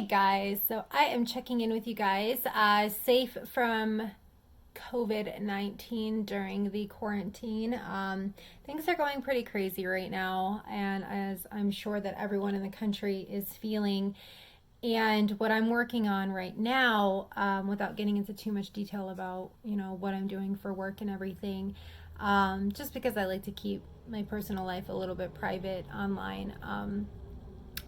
Hey guys, so I am checking in with you guys, safe from COVID-19 during the quarantine. Things are going pretty crazy right now, and as I'm sure that everyone in the country is feeling. And what I'm working on right now, without getting into too much detail about, what I'm doing for work and everything, just because I like to keep my personal life a little bit private online.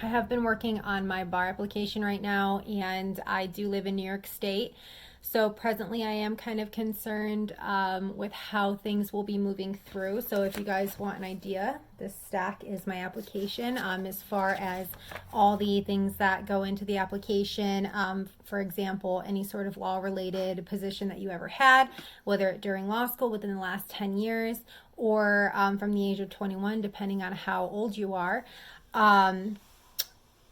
I have been working on my bar application right now, and I do live in New York State. So presently, I am kind of concerned with how things will be moving through. So if you guys want an idea, this stack is my application as far as all the things that go into the application. For example, any sort of law-related position that you ever had, whether during law school within the last 10 years or from the age of 21, depending on how old you are.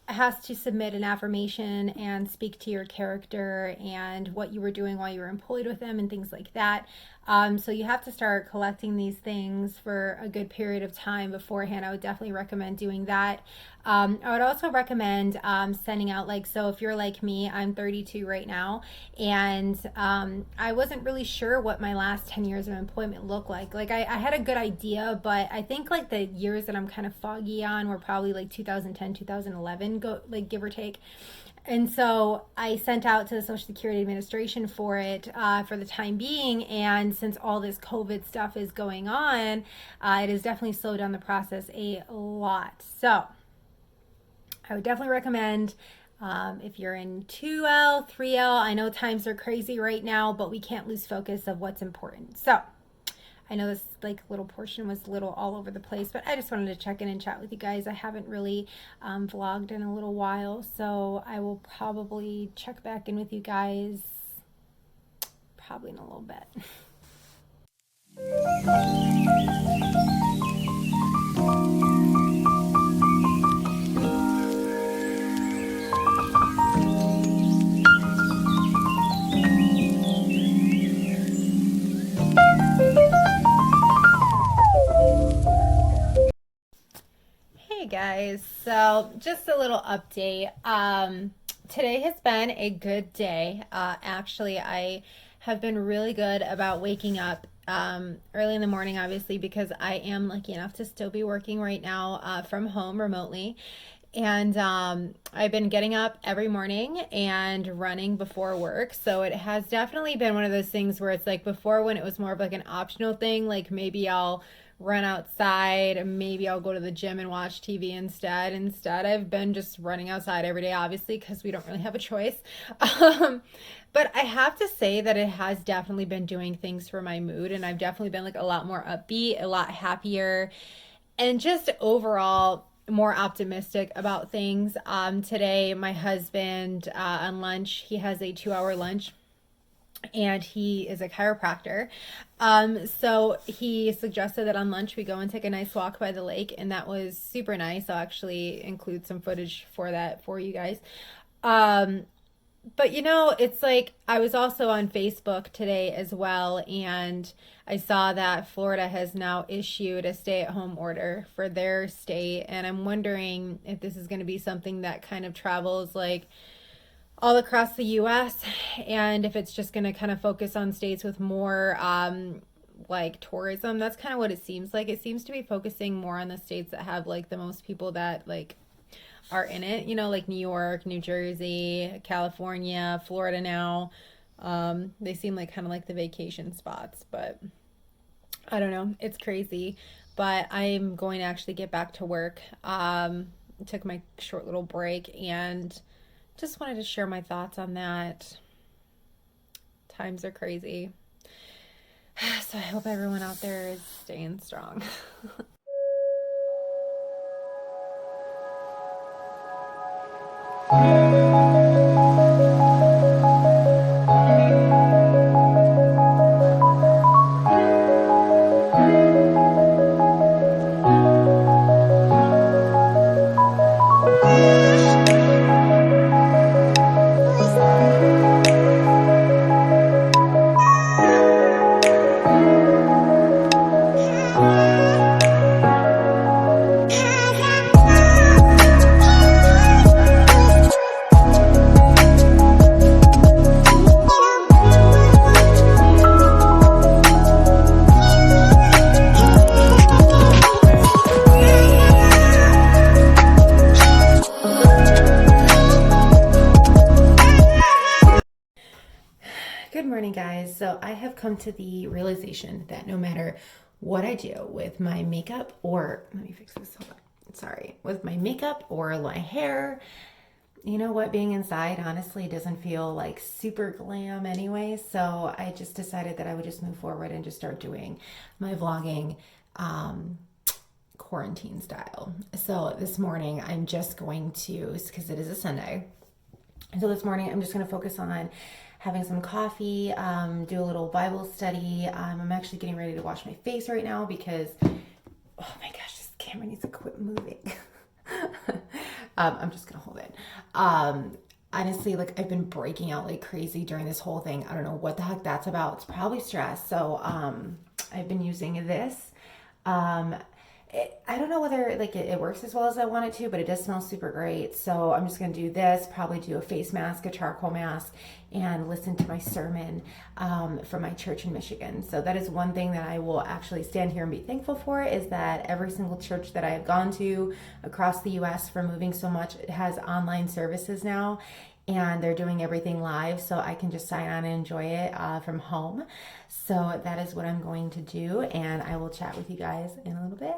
Has to submit an affirmation and speak to your character and what you were doing while you were employed with them and things like that. So you have to start collecting these things for a good period of time beforehand. I would definitely recommend doing that. I would also recommend sending out, so if you're like me, I'm 32 right now, and I wasn't really sure what my last 10 years of employment looked like. I had a good idea, but I think the years that I'm kind of foggy on were probably 2010, 2011, give or take. And so I sent out to the Social Security Administration for it for the time being. And since all this COVID stuff is going on, it has definitely slowed down the process a lot. So I would definitely recommend if you're in 2L, 3L. I know times are crazy right now, but we can't lose focus of what's important. So I know this little portion was a little all over the place, but I just wanted to check in and chat with you guys. I haven't really vlogged in a little while, so I will probably check back in with you guys probably in a little bit. Hey guys, so just a little update. Today has been a good day. Actually, I have been really good about waking up early in the morning, obviously, because I am lucky enough to still be working right now from home remotely. And I've been getting up every morning and running before work. So it has definitely been one of those things where it's before, when it was more of an optional thing, maybe I'll run outside, maybe I'll go to the gym and watch TV instead. Instead, I've been just running outside every day, obviously, because we don't really have a choice. But I have to say that it has definitely been doing things for my mood, and I've definitely been a lot more upbeat, a lot happier, and just overall more optimistic about things. Today, my husband on lunch, he has a 2-hour lunch, and he is a chiropractor. So he suggested that on lunch we go and take a nice walk by the lake, and that was super nice. I'll actually include some footage for that for you guys. But it's I was also on Facebook today as well, and I saw that Florida has now issued a stay-at-home order for their state, and I'm wondering if this is going to be something that kind of travels all across the U.S., and if it's just going to kind of focus on states with more tourism. That's kind of what it seems like. It seems to be focusing more on the states that have the most people that are in it, New York, New Jersey, California, Florida now. They seem kind of the vacation spots, but I don't know. It's crazy, but I'm going to actually get back to work. Took my short little break and just wanted to share my thoughts on that. Times are crazy. So I hope everyone out there is staying strong. morning, guys. So I have come to the realization that no matter what I do with my makeup or, let me fix this, hold on. Sorry, with my makeup or my hair, you know what, being inside honestly doesn't feel like super glam anyway. So I just decided that I would just move forward and just start doing my vlogging quarantine style. So this morning I'm just going to, because it is a Sunday, so this morning I'm just going to focus on having some coffee, do a little Bible study. I'm actually getting ready to wash my face right now because, oh my gosh, this camera needs to quit moving. I'm just going to hold it. Honestly, like I've been breaking out like crazy during this whole thing. I don't know what the heck that's about. It's probably stress. So I've been using this. Um, I don't know whether like it works as well as I want it to, but it does smell super great. So I'm just going to do this, probably do a face mask, a charcoal mask, and listen to my sermon from my church in Michigan. So that is one thing that I will actually stand here and be thankful for, is that every single church that I have gone to across the U.S. for moving so much, it has online services now. And they're doing everything live, so I can just sign on and enjoy it from home. So that is what I'm going to do, and I will chat with you guys in a little bit.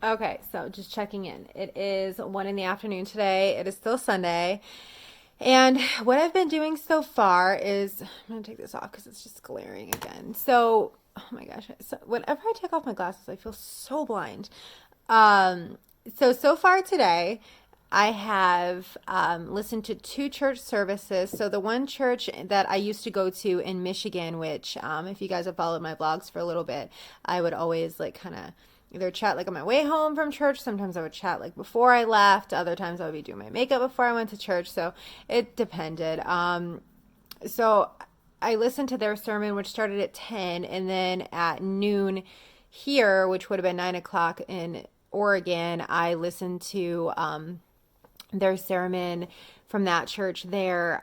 Okay, so just checking in. It is 1 in the afternoon today. It is still Sunday. And what I've been doing so far is, I'm going to take this off because it's just glaring again. So, oh my gosh. So whenever I take off my glasses, I feel so blind. So far today, I have listened to 2 church services. So the one church that I used to go to in Michigan, which if you guys have followed my vlogs for a little bit, I would always like kind of either chat like on my way home from church. Sometimes I would chat like before I left. Other times I would be doing my makeup before I went to church. So it depended. So I listened to their sermon, which started at 10, and then at noon here, which would have been 9 o'clock in Oregon, I listened to their sermon from that church there.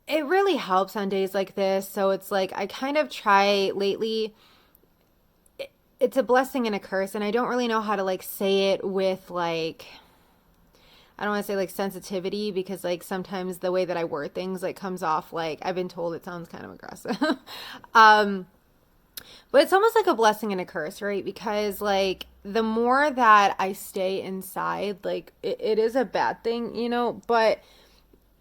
It really helps on days like this. So it's like I kind of try lately. It's a blessing and a curse, and I don't really know how to like say it with like, I don't want to say like sensitivity, because like sometimes the way that I word things like comes off like, I've been told it sounds kind of aggressive. But it's almost like a blessing and a curse, right? Because like the more that I stay inside, like it is a bad thing, you know, but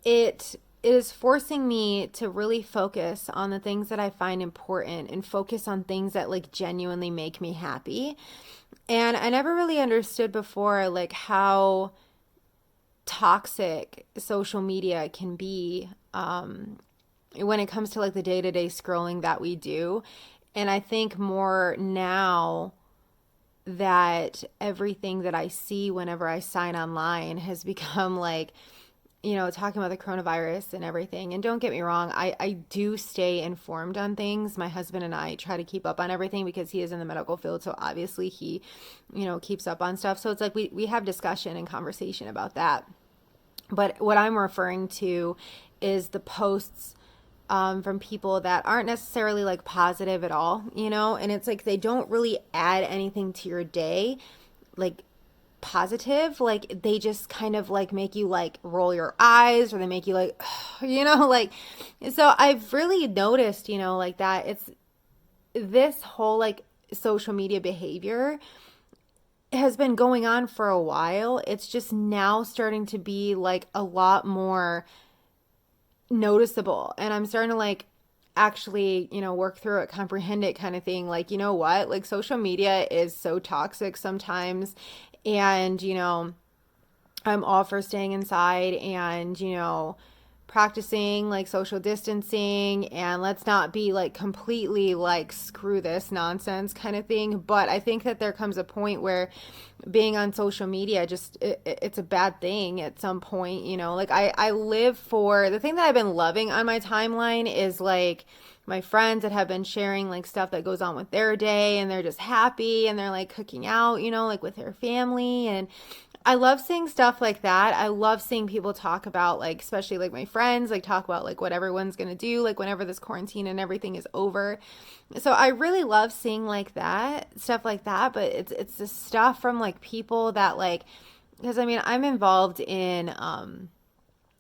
it is forcing me to really focus on the things that I find important and focus on things that like genuinely make me happy. And I never really understood before like how toxic social media can be when it comes to like the day-to-day scrolling that we do. And I think more now that everything that I see whenever I sign online has become like, you know, talking about the coronavirus and everything. And don't get me wrong, I do stay informed on things. My husband and I try to keep up on everything because he is in the medical field. So obviously he, you know, keeps up on stuff. So it's like we have discussion and conversation about that. But what I'm referring to is the posts from people that aren't necessarily like positive at all, you know, and it's like they don't really add anything to your day, like positive. Like they just kind of like make you like roll your eyes, or they make you like, you know, like, so I've really noticed, you know, like that it's this whole like social media behavior has been going on for a while. It's just now starting to be like a lot more noticeable, and I'm starting to like actually, you know, work through it, comprehend it kind of thing. Like, you know what? Like social media is so toxic sometimes, and, you know, I'm all for staying inside and, you know, practicing like social distancing, and let's not be like completely like screw this nonsense kind of thing. But I think that there comes a point where being on social media just it's a bad thing at some point, you know. Like I live for the thing that I've been loving on my timeline is like my friends that have been sharing like stuff that goes on with their day, and they're just happy and they're like cooking out, you know, like with their family. And I love seeing stuff like that. I love seeing people talk about, like, especially like my friends, like talk about like what everyone's gonna do, like whenever this quarantine and everything is over. So I really love seeing like that stuff like that. But it's the stuff from like people that like, because I mean I'm involved in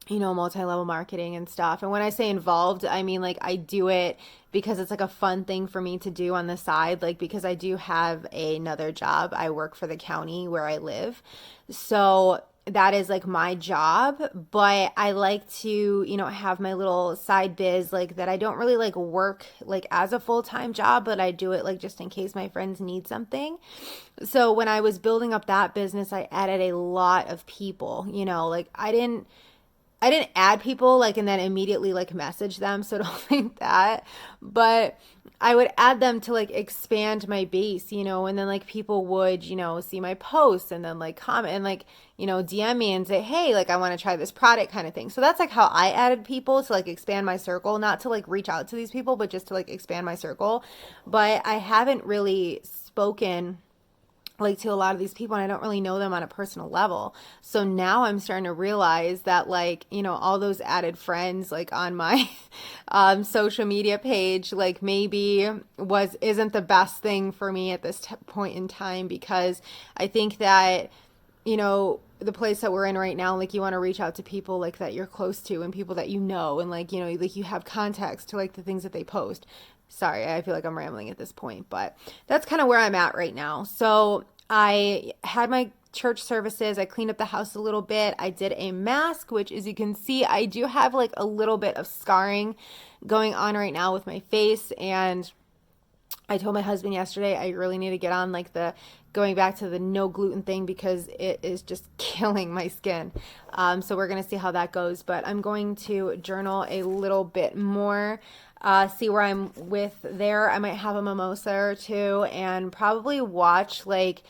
you know, multi-level marketing and stuff. And when I say involved, I mean like I do it because it's like a fun thing for me to do on the side, like because I do have another job. I work for the county where I live. So that is like my job, but I like to, you know, have my little side biz like that I don't really like work like as a full-time job, but I do it like just in case my friends need something. So when I was building up that business, I added a lot of people, you know, like I didn't add people like and then immediately like message them, so don't think that. But I would add them to like expand my base, you know, and then like people would, you know, see my posts and then like comment and like, you know, DM me and say, "Hey, like I want to try this product," kind of thing. So that's like how I added people to like expand my circle, not to like reach out to these people, but just to like expand my circle. But I haven't really spoken like to a lot of these people, and I don't really know them on a personal level. So now I'm starting to realize that like, you know, all those added friends like on my social media page like maybe was isn't the best thing for me at this point in time, because I think that, you know, the place that we're in right now, like you want to reach out to people like that you're close to and people that you know, and like, you know, like you have context to like the things that they post. Sorry, I feel like I'm rambling at this point, but that's kind of where I'm at right now. So I had my church services. I cleaned up the house a little bit. I did a mask, which as you can see, I do have like a little bit of scarring going on right now with my face. And I told my husband yesterday I really need to get on like the going back to the no gluten thing because it is just killing my skin. So we're going to see how that goes. But I'm going to journal a little bit more, see where I'm with there. I might have a mimosa or two and probably watch like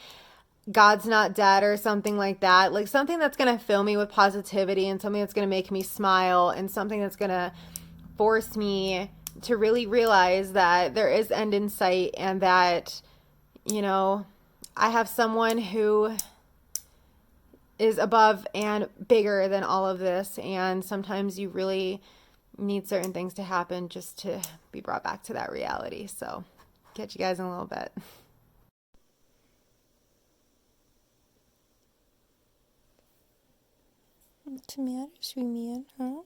God's Not Dead or something like that. Like something that's going to fill me with positivity and something that's going to make me smile and something that's going to force me to really realize that there is end in sight and that, you know, I have someone who is above and bigger than all of this. And sometimes you really need certain things to happen just to be brought back to that reality. So, catch you guys in a little bit. What's the matter, sweet man, huh?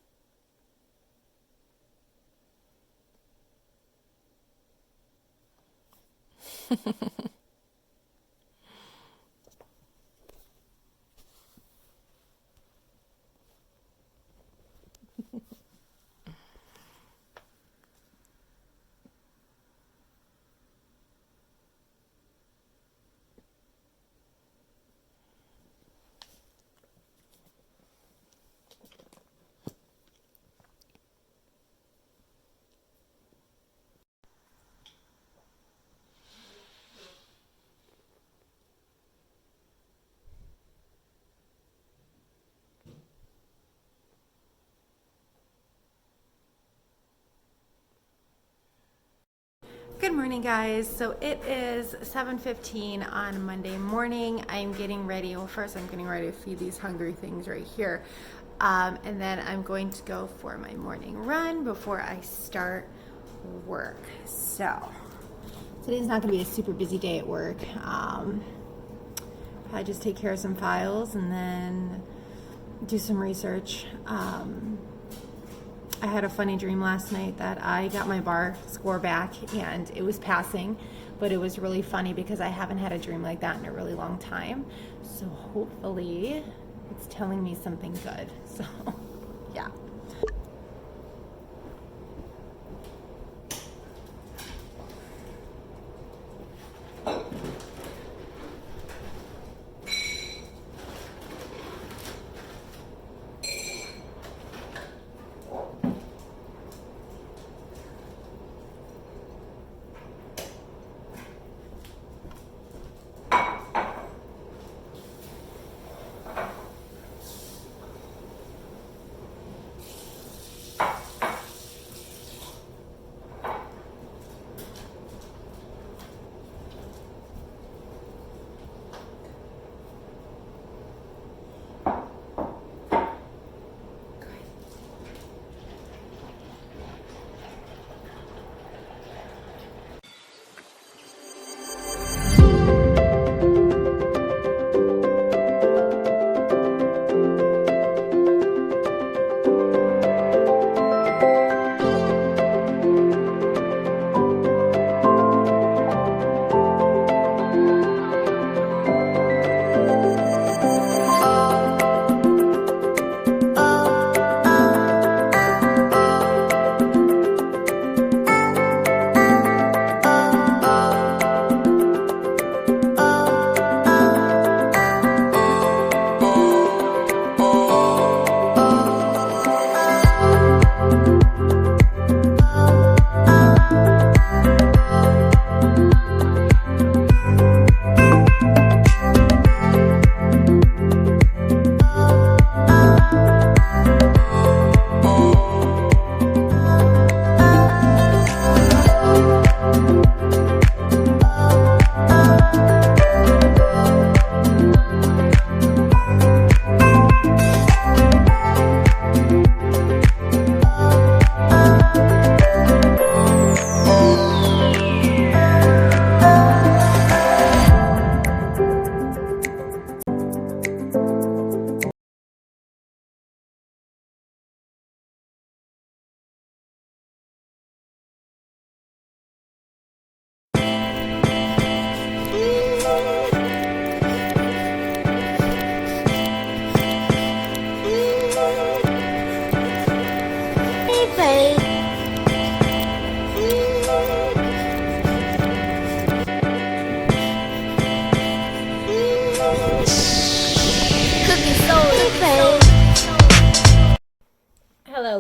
Good morning, guys. So it is 7:15 on Monday morning. I'm getting ready. Well, first I'm getting ready to feed these hungry things right here. And then I'm going to go for my morning run before I start work. So today's not going to be a super busy day at work. I just take care of some files and then do some research. I had a funny dream last night that I got my bar score back and it was passing, but it was really funny because I haven't had a dream like that in a really long time. So hopefully it's telling me something good. So yeah.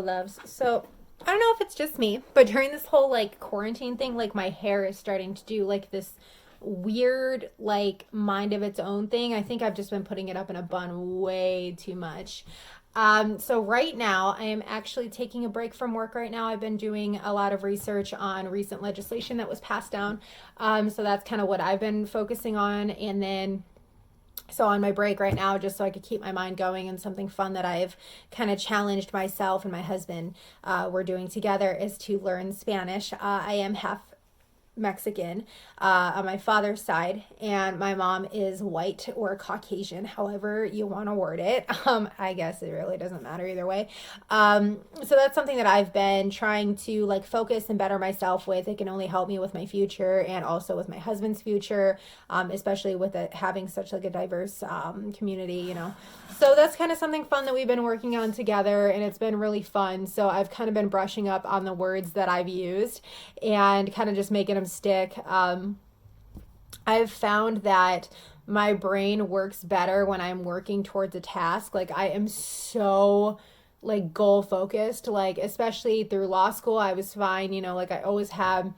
loves. So I don't know if it's just me, but during this whole like quarantine thing, like my hair is starting to do like this weird like mind of its own thing. I think I've just been putting it up in a bun way too much. So right now I am actually taking a break from work right now. I've been doing a lot of research on recent legislation that was passed down. So that's kind of what I've been focusing on. And then so on my break right now, just so I could keep my mind going, and something fun that I've kind of challenged myself and my husband we're doing together is to learn Spanish. I am half Mexican on my father's side, and my mom is white or Caucasian, however you want to word it. I guess it really doesn't matter either way. So that's something that I've been trying to like focus and better myself with. It can only help me with my future and also with my husband's future, especially with it having such like a diverse community, you know. So that's kind of something fun that we've been working on together, and it's been really fun. So I've kind of been brushing up on the words that I've used and kind of just making them stick. I've found that my brain works better when I'm working towards a task. Like I am so like goal focused, like especially through law school, I was fine, you know, like I always had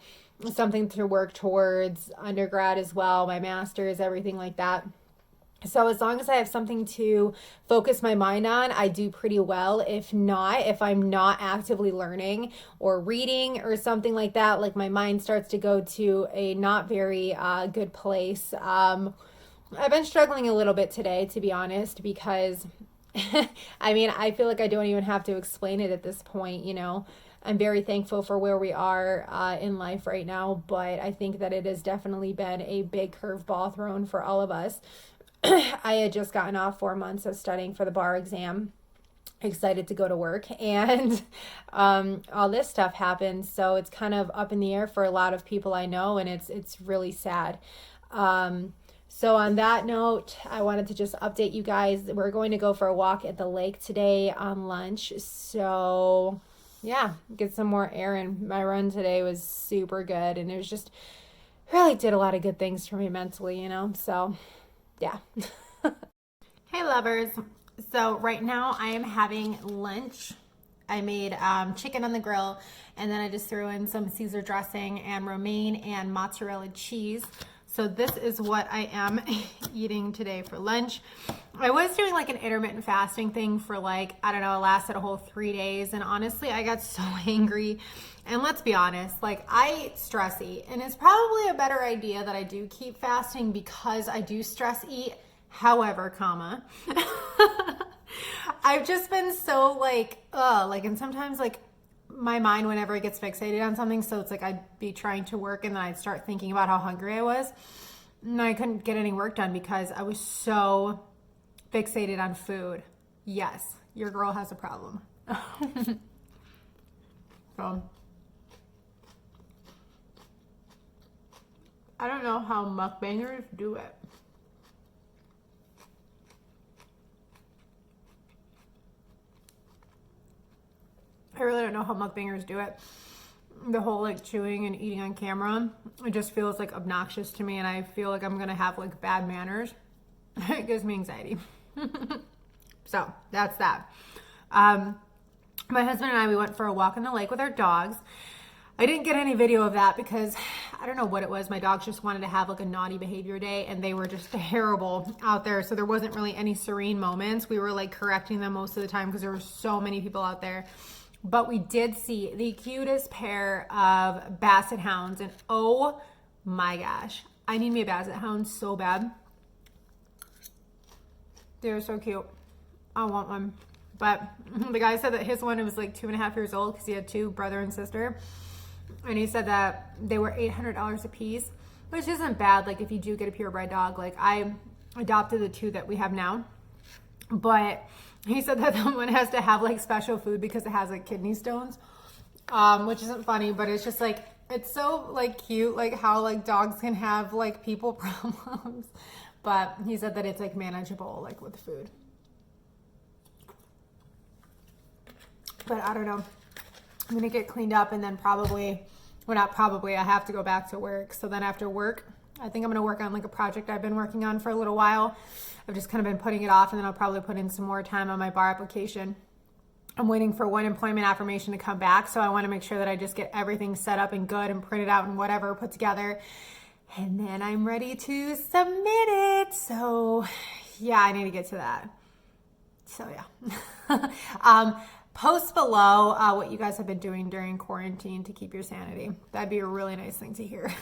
something to work towards, undergrad as well, my master's, everything like that. So as long as I have something to focus my mind on, I do pretty well. If not, if I'm not actively learning or reading or something like that, like my mind starts to go to a not very good place. I've been struggling a little bit today, to be honest, because I mean, I feel like I don't even have to explain it at this point, you know. I'm very thankful for where we are in life right now, but I think that it has definitely been a big curveball thrown for all of us. I had just gotten off 4 months of studying for the bar exam, excited to go to work, and all this stuff happened. So it's kind of up in the air for a lot of people I know, and it's really sad. So on that note, I wanted to just update you guys. We're going to go for a walk at the lake today on lunch. So yeah, get some more air in. My run today was super good, and it was just really did a lot of good things for me mentally, you know. So yeah. Hey lovers. So right now I am having lunch. I made chicken on the grill, and then I just threw in some Caesar dressing and romaine and mozzarella cheese. So this is what I am eating today for lunch. I was doing like an intermittent fasting thing for like, I don't know, it lasted a whole 3 days. And honestly, I got so angry. And let's be honest, like I stress eat, and it's probably a better idea that I do keep fasting because I do stress eat. However, comma, I've just been so like, and sometimes like my mind, whenever it gets fixated on something, so it's like I'd be trying to work and then I'd start thinking about how hungry I was, and I couldn't get any work done because I was so fixated on food. Yes, your girl has a problem. So I don't know how mukbangers do it. I really don't know how mukbangers do it. The whole like chewing and eating on camera, it just feels like obnoxious to me, and I feel like I'm gonna have like bad manners. It gives me anxiety. So that's that. My husband and I, we went for a walk in the lake with our dogs. I didn't get any video of that because I don't know what it was. My dogs just wanted to have like a naughty behavior day, and they were just terrible out there. So there wasn't really any serene moments. We were like correcting them most of the time because there were so many people out there. But we did see the cutest pair of basset hounds, and oh my gosh, I need me a basset hound so bad. They're so cute. I want one. But the guy said that his one was like 2.5 years old because he had two, brother and sister. And he said that they were $800 a piece, which isn't bad. Like if you do get a purebred dog, like I adopted the two that we have now. But he said that the one has to have like special food because it has like kidney stones, which isn't funny, but it's just like, it's so like cute, like how like dogs can have like people problems. But he said that it's like manageable like with food. But I don't know. I'm gonna get cleaned up, and then probably, well not probably, I have to go back to work. So then after work, I think I'm gonna work on like a project I've been working on for a little while. I've just kind of been putting it off, and then I'll probably put in some more time on my bar application. I'm waiting for one employment affirmation to come back. So I want to make sure that I just get everything set up and good and printed out and whatever put together. And then I'm ready to submit it. So yeah, I need to get to that. So yeah. Post below what you guys have been doing during quarantine to keep your sanity. That'd be a really nice thing to hear.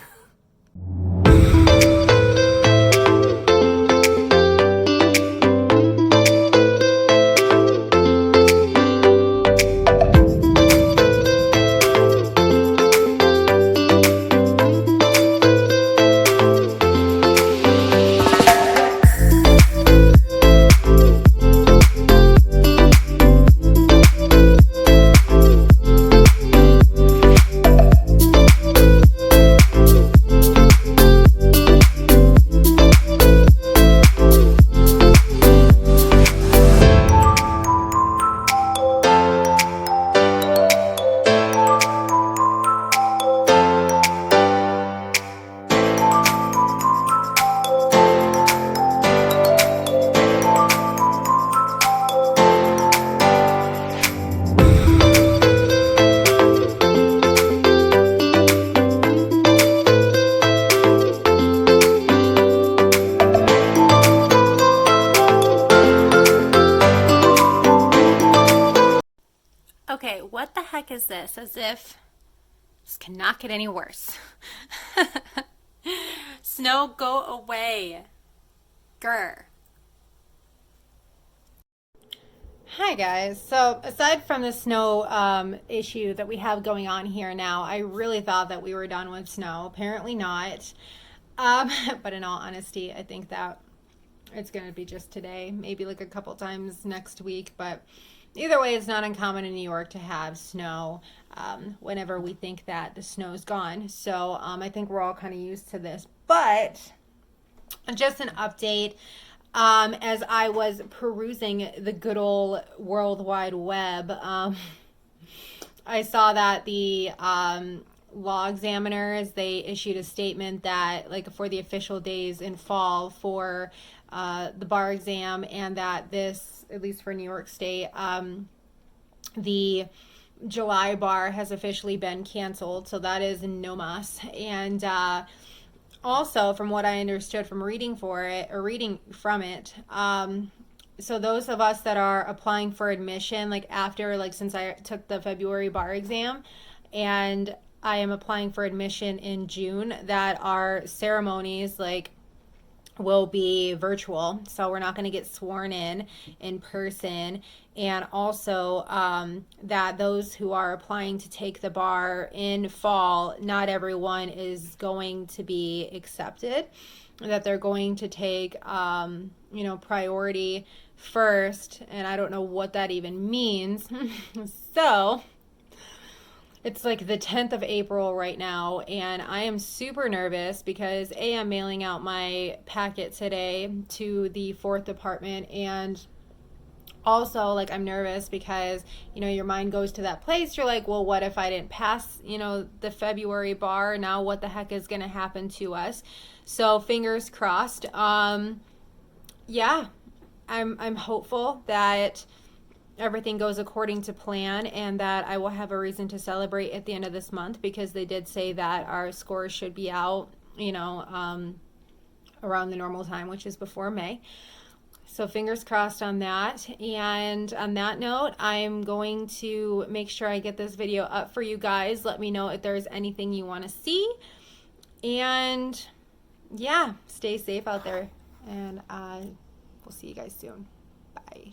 Okay, what the heck is this? As if this cannot get any worse. Snow, go away. Grr. Hi guys. So aside from the snow issue that we have going on here now, I really thought that we were done with snow. Apparently not. But in all honesty, I think that it's going to be just today, maybe like a couple times next week. But either way, it's not uncommon in New York to have snow whenever we think that the snow's gone. So I think we're all kind of used to this. But just an update. As I was perusing the good old World Wide Web, I saw that the law examiners, they issued a statement that like for the official days in fall for the bar exam, and that this, at least for New York State, the July bar has officially been canceled. So that is no mas. And also, from what I understood from reading from it, so those of us that are applying for admission, like after, like since I took the February bar exam, and I am applying for admission in June, that our ceremonies like will be virtual, so we're not going to get sworn in person. And also that those who are applying to take the bar in fall, not everyone is going to be accepted, that they're going to take priority first, and I don't know what that even means. So it's like the 10th of April right now, and I am super nervous because I'm mailing out my packet today to the 4th department, and also like I'm nervous because your mind goes to that place. You're like, well, what if I didn't pass the February bar? Now what the heck is going to happen to us? So fingers crossed. Yeah, I'm hopeful that everything goes according to plan and that I will have a reason to celebrate at the end of this month, because they did say that our scores should be out around the normal time, which is before May. So fingers crossed on that. And on that note, I'm going to make sure I get this video up for you guys. Let me know if there's anything you want to see. And yeah, stay safe out there. And we'll see you guys soon. Bye.